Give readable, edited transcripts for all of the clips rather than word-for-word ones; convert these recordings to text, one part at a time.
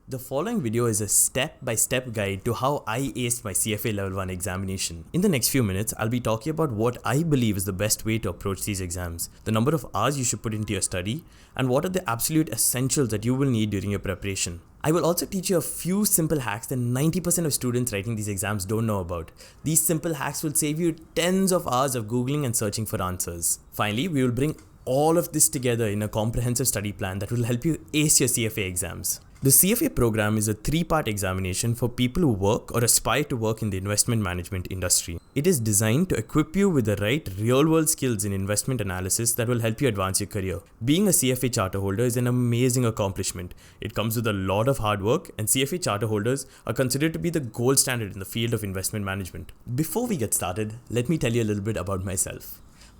The following video is a step-by-step guide to how I aced my CFA Level 1 examination. In the next few minutes, I'll be talking about what I believe is the best way to approach these exams, the number of hours you should put into your study, and what are the absolute essentials that you will need during your preparation. I will also teach you a few simple hacks that 90% of students writing these exams don't know about. These simple hacks will save you tens of hours of Googling and searching for answers. Finally, we will bring all of this together in a comprehensive study plan that will help you ace your CFA exams. The CFA program is a 3-part examination for people who work or aspire to work in the investment management industry. It is designed to equip you with the right real-world skills in investment analysis that will help you advance your career. Being a CFA charter holder is an amazing accomplishment. It comes with a lot of hard work, and CFA charter holders are considered to be the gold standard in the field of investment management. Before we get started, let me tell you a little bit about myself.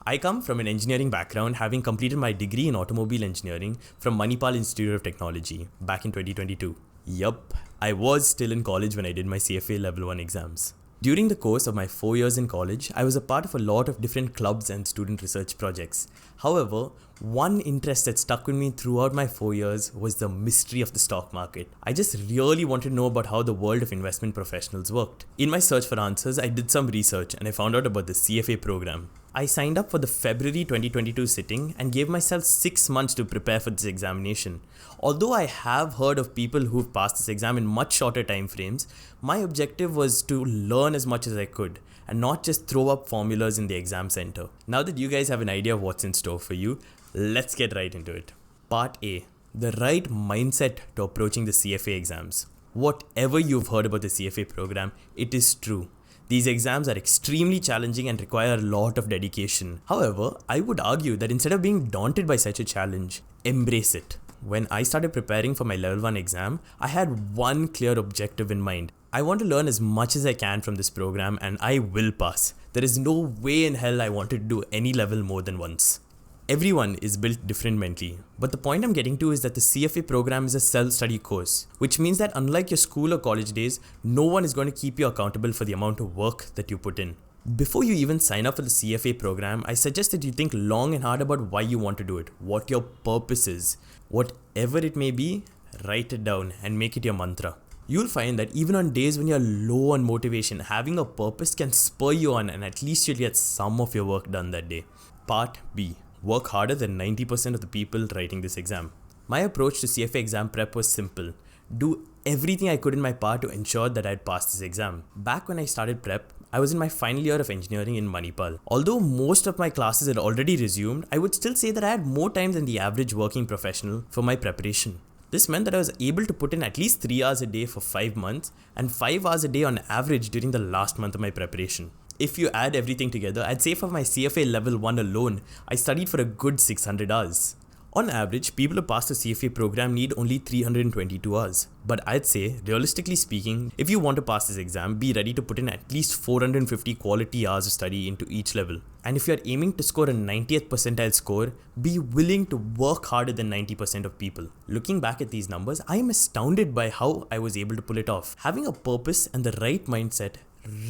I come from an engineering background, having completed my degree in automobile engineering from Manipal Institute of Technology back in 2022. Yup, I was still in college when I did my CFA Level 1 exams. During the course of my 4 years in college, I was a part of a lot of different clubs and student research projects. However, one interest that stuck with me throughout my 4 years was the mystery of the stock market. I just really wanted to know about how the world of investment professionals worked. In my search for answers, I did some research and I found out about the CFA program. I signed up for the February 2022 sitting and gave myself 6 months to prepare for this examination. Although I have heard of people who've passed this exam in much shorter time frames, my objective was to learn as much as I could and not just throw up formulas in the exam center. Now that you guys have an idea of what's in store for you, let's get right into it. Part A. The right mindset to approaching the CFA exams. Whatever you've heard about the CFA program, it is true. These exams are extremely challenging and require a lot of dedication. However, I would argue that instead of being daunted by such a challenge, embrace it. When I started preparing for my Level 1 exam, I had one clear objective in mind. I want to learn as much as I can from this program and I will pass. There is no way in hell I wanted to do any level more than once. Everyone is built different mentally, but the point I'm getting to is that the CFA program is a self-study course, which means that unlike your school or college days, no one is going to keep you accountable for the amount of work that you put in. Before you even sign up for the CFA program, I suggest that you think long and hard about why you want to do it, what your purpose is. Whatever it may be, write it down and make it your mantra. You'll find that even on days when you're low on motivation, having a purpose can spur you on and at least you'll get some of your work done that day. Part B. Work harder than 90% of the people writing this exam. My approach to CFA exam prep was simple. Do everything I could in my part to ensure that I'd pass this exam. Back when I started prep, I was in my final year of engineering in Manipal. Although most of my classes had already resumed, I would still say that I had more time than the average working professional for my preparation. This meant that I was able to put in at least 3 hours a day for 5 months and 5 hours a day on average during the last month of my preparation. If you add everything together, I'd say for my CFA Level 1 alone, I studied for a good 600 hours. On average, people who pass the CFA program need only 322 hours. But I'd say, realistically speaking, if you want to pass this exam, be ready to put in at least 450 quality hours of study into each level. And if you're aiming to score a 90th percentile score, be willing to work harder than 90% of people. Looking back at these numbers, I am astounded by how I was able to pull it off. Having a purpose and the right mindset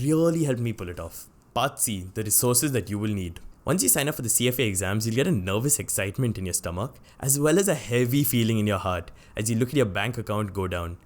really helped me pull it off. Part C, the resources that you will need. Once you sign up for the CFA exams, you'll get a nervous excitement in your stomach as well as a heavy feeling in your heart as you look at your bank account go down.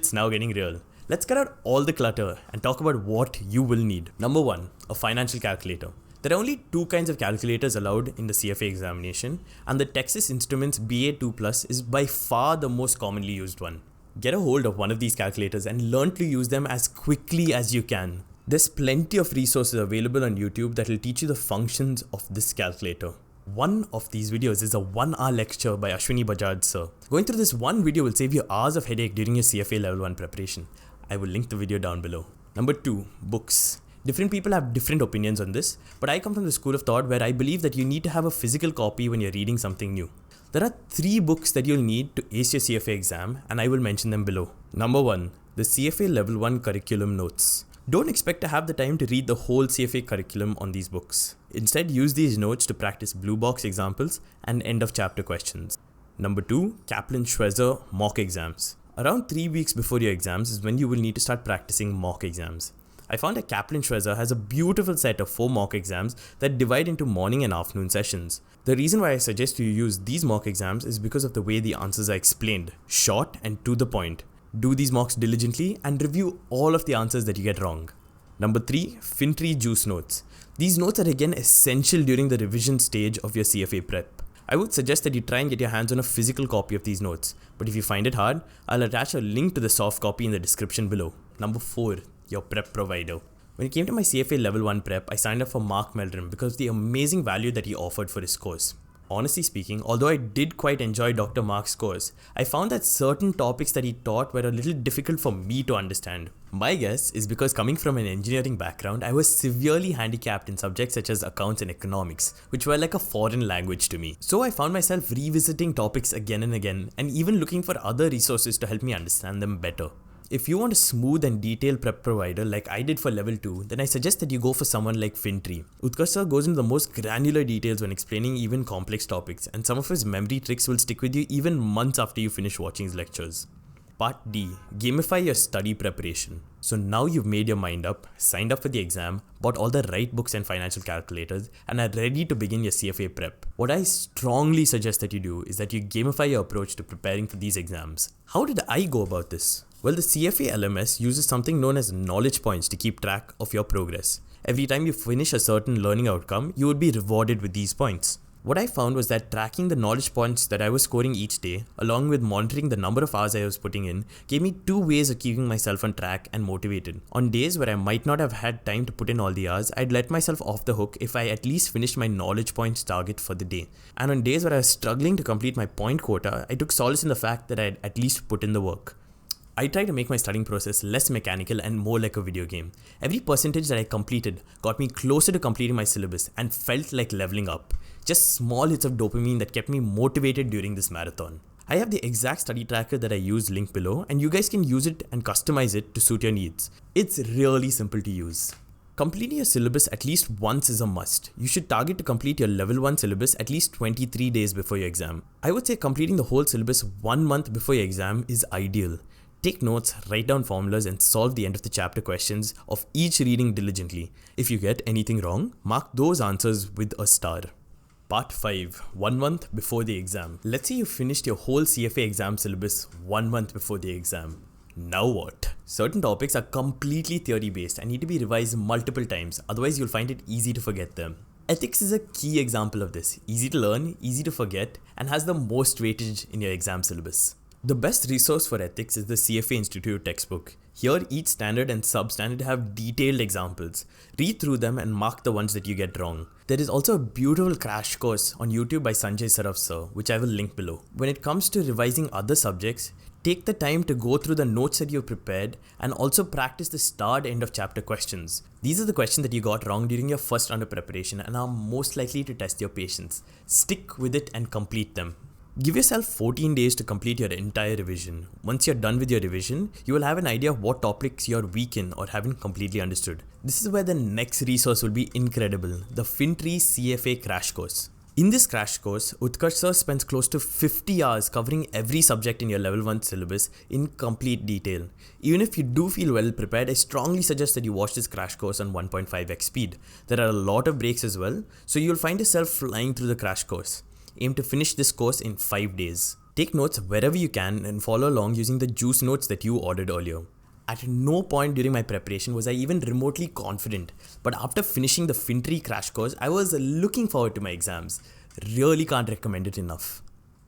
It's now getting real. Let's cut out all the clutter and talk about what you will need. Number 1, a financial calculator. There are only 2 kinds of calculators allowed in the CFA examination, and the Texas Instruments BA2 Plus is by far the most commonly used one. Get a hold of one of these calculators and learn to use them as quickly as you can. There's plenty of resources available on YouTube that will teach you the functions of this calculator. One of these videos is a 1-hour lecture by Ashwini Bajaj sir. Going through this one video will save you hours of headache during your CFA Level 1 preparation. I will link the video down below. Number 2, books. Different people have different opinions on this, but I come from the school of thought where I believe that you need to have a physical copy when you're reading something new. There are 3 books that you'll need to ace your CFA exam, and I will mention them below. Number 1, the CFA Level 1 Curriculum Notes. Don't expect to have the time to read the whole CFA curriculum on these books. Instead, use these notes to practice blue box examples and end of chapter questions. Number 2, Kaplan-Schweizer mock exams. Around 3 weeks before your exams is when you will need to start practicing mock exams. I found that Kaplan-Schweizer has a beautiful set of 4 mock exams that divide into morning and afternoon sessions. The reason why I suggest you use these mock exams is because of the way the answers are explained, short and to the point. Do these mocks diligently and review all of the answers that you get wrong. Number 3, FinTree Juice Notes. These notes are again essential during the revision stage of your CFA prep. I would suggest that you try and get your hands on a physical copy of these notes, but if you find it hard, I'll attach a link to the soft copy in the description below. Number 4, your prep provider. When it came to my CFA Level 1 prep, I signed up for Mark Meldrum because of the amazing value that he offered for his course. Honestly speaking, although I did quite enjoy Dr. Mark's course, I found that certain topics that he taught were a little difficult for me to understand. My guess is because coming from an engineering background, I was severely handicapped in subjects such as accounts and economics, which were like a foreign language to me. So I found myself revisiting topics again and again, and even looking for other resources to help me understand them better. If you want a smooth and detailed prep provider like I did for level 2, then I suggest that you go for someone like FinTree. Utkarsh sir goes into the most granular details when explaining even complex topics, and some of his memory tricks will stick with you even months after you finish watching his lectures. Part D. Gamify your study preparation. So now you've made your mind up, signed up for the exam, bought all the right books and financial calculators, and are ready to begin your CFA prep. What I strongly suggest that you do is that you gamify your approach to preparing for these exams. How did I go about this? Well, the CFA LMS uses something known as knowledge points to keep track of your progress. Every time you finish a certain learning outcome, you would be rewarded with these points. What I found was that tracking the knowledge points that I was scoring each day, along with monitoring the number of hours I was putting in, gave me 2 ways of keeping myself on track and motivated. On days where I might not have had time to put in all the hours, I'd let myself off the hook if I at least finished my knowledge points target for the day. And on days where I was struggling to complete my point quota, I took solace in the fact that I'd at least put in the work. I try to make my studying process less mechanical and more like a video game. Every percentage that I completed got me closer to completing my syllabus and felt like leveling up. Just small hits of dopamine that kept me motivated during this marathon. I have the exact study tracker that I use linked below, and you guys can use it and customize it to suit your needs. It's really simple to use. Completing your syllabus at least once is a must. You should target to complete your level 1 syllabus at least 23 days before your exam. I would say completing the whole syllabus 1 month before your exam is ideal. Take notes, write down formulas, and solve the end of the chapter questions of each reading diligently. If you get anything wrong, mark those answers with a star. Part 5. 1 month before the exam. Let's say you finished your whole CFA exam syllabus 1 month before the exam. Now what? Certain topics are completely theory based and need to be revised multiple times, otherwise you'll find it easy to forget them. Ethics is a key example of this. Easy to learn, easy to forget, and has the most weightage in your exam syllabus. The best resource for ethics is the CFA Institute textbook. Here, each standard and substandard have detailed examples. Read through them and mark the ones that you get wrong. There is also a beautiful crash course on YouTube by Sanjay Saraf sir, which I will link below. When it comes to revising other subjects, take the time to go through the notes that you've prepared and also practice the start end of chapter questions. These are the questions that you got wrong during your first round of preparation and are most likely to test your patience. Stick with it and complete them. Give yourself 14 days to complete your entire revision. Once you're done with your revision, you will have an idea of what topics you're weak in or haven't completely understood. This is where the next resource will be incredible, the FinTree CFA Crash Course. In this crash course, Utkarsh sir spends close to 50 hours covering every subject in your level 1 syllabus in complete detail. Even if you do feel well prepared, I strongly suggest that you watch this crash course on 1.5x speed. There are a lot of breaks as well, so you'll find yourself flying through the crash course. Aim to finish this course in 5 days. Take notes wherever you can and follow along using the juice notes that you ordered earlier. At no point during my preparation was I even remotely confident, but after finishing the FinTree crash course, I was looking forward to my exams. Really can't recommend it enough.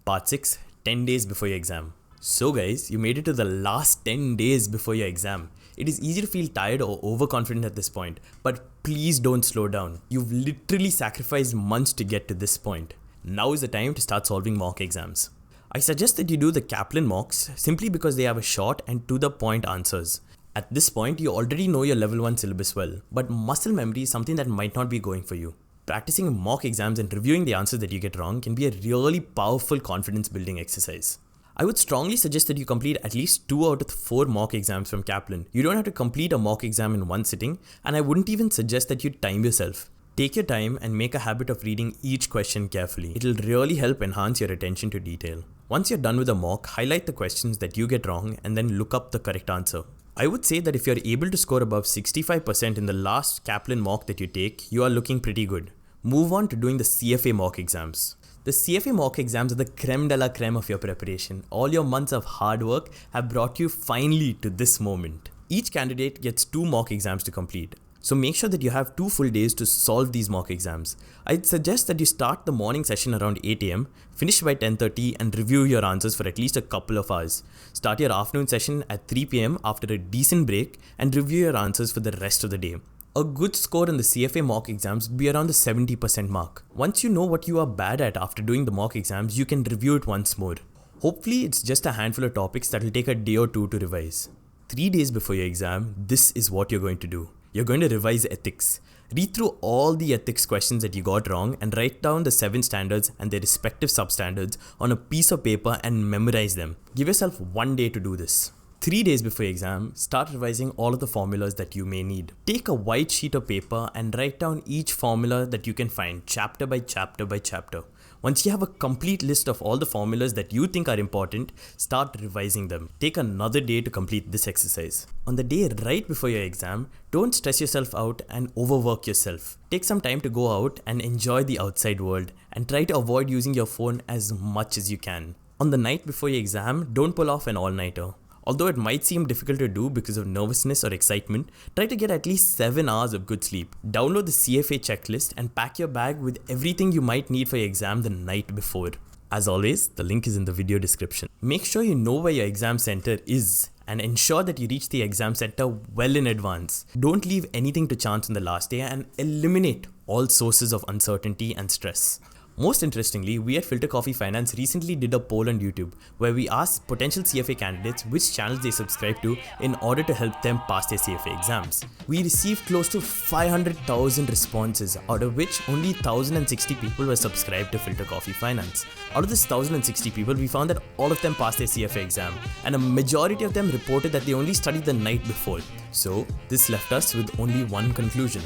Part 6. 10 days before your exam. So guys, you made it to the last 10 days before your exam. It is easy to feel tired or overconfident at this point, but please don't slow down. You've literally sacrificed months to get to this point. Now is the time to start solving mock exams. I suggest that you do the Kaplan mocks simply because they have a short and to the point answers. At this point, you already know your level 1 syllabus well, but muscle memory is something that might not be going for you. Practicing mock exams and reviewing the answers that you get wrong can be a really powerful confidence building exercise. I would strongly suggest that you complete at least 2 out of 4 mock exams from Kaplan. You don't have to complete a mock exam in one sitting, and I wouldn't even suggest that you time yourself. Take your time and make a habit of reading each question carefully. It'll really help enhance your attention to detail. Once you're done with the mock, highlight the questions that you get wrong and then look up the correct answer. I would say that if you're able to score above 65% in the last Kaplan mock that you take, you are looking pretty good. Move on to doing the CFA mock exams. The CFA mock exams are the creme de la creme of your preparation. All your months of hard work have brought you finally to this moment. Each candidate gets 2 mock exams to complete. So make sure that you have 2 full days to solve these mock exams. I'd suggest that you start the morning session around 8 am, finish by 10:30 and review your answers for at least a couple of hours. Start your afternoon session at 3 pm after a decent break and review your answers for the rest of the day. A good score in the CFA mock exams will be around the 70% mark. Once you know what you are bad at after doing the mock exams, you can review it once more. Hopefully it's just a handful of topics that will take a day or 2 to revise. 3 days before your exam, this is what you're going to do. You're going to revise ethics. Read through all the ethics questions that you got wrong and write down the 7 standards and their respective substandards on a piece of paper and memorize them. Give yourself 1 day to do this. 3 days before your exam, start revising all of the formulas that you may need. Take a white sheet of paper and write down each formula that you can find chapter by chapter by chapter. Once you have a complete list of all the formulas that you think are important, start revising them. Take another day to complete this exercise. On the day right before your exam, don't stress yourself out and overwork yourself. Take some time to go out and enjoy the outside world and try to avoid using your phone as much as you can. On the night before your exam, don't pull off an all-nighter. Although it might seem difficult to do because of nervousness or excitement, try to get at least 7 hours of good sleep. Download the CFA checklist and pack your bag with everything you might need for your exam the night before. As always, the link is in the video description. Make sure you know where your exam center is and ensure that you reach the exam center well in advance. Don't leave anything to chance on the last day and eliminate all sources of uncertainty and stress. Most interestingly, we at Filter Coffee Finance recently did a poll on YouTube where we asked potential CFA candidates which channels they subscribe to in order to help them pass their CFA exams. We received close to 500,000 responses, out of which only 1,060 people were subscribed to Filter Coffee Finance. Out of this 1,060 people, we found that all of them passed their CFA exam, and a majority of them reported that they only studied the night before. So this left us with only one conclusion: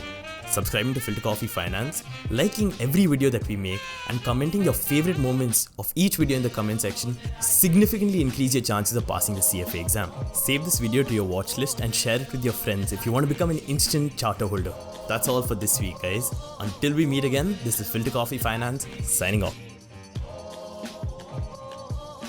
subscribing to Filter Coffee Finance, liking every video that we make, and commenting your favorite moments of each video in the comment section significantly increase your chances of passing the CFA exam. Save this video to your watch list and share it with your friends if you want to become an instant charter holder. That's all for this week, guys. Until we meet again, this is Filter Coffee Finance signing off.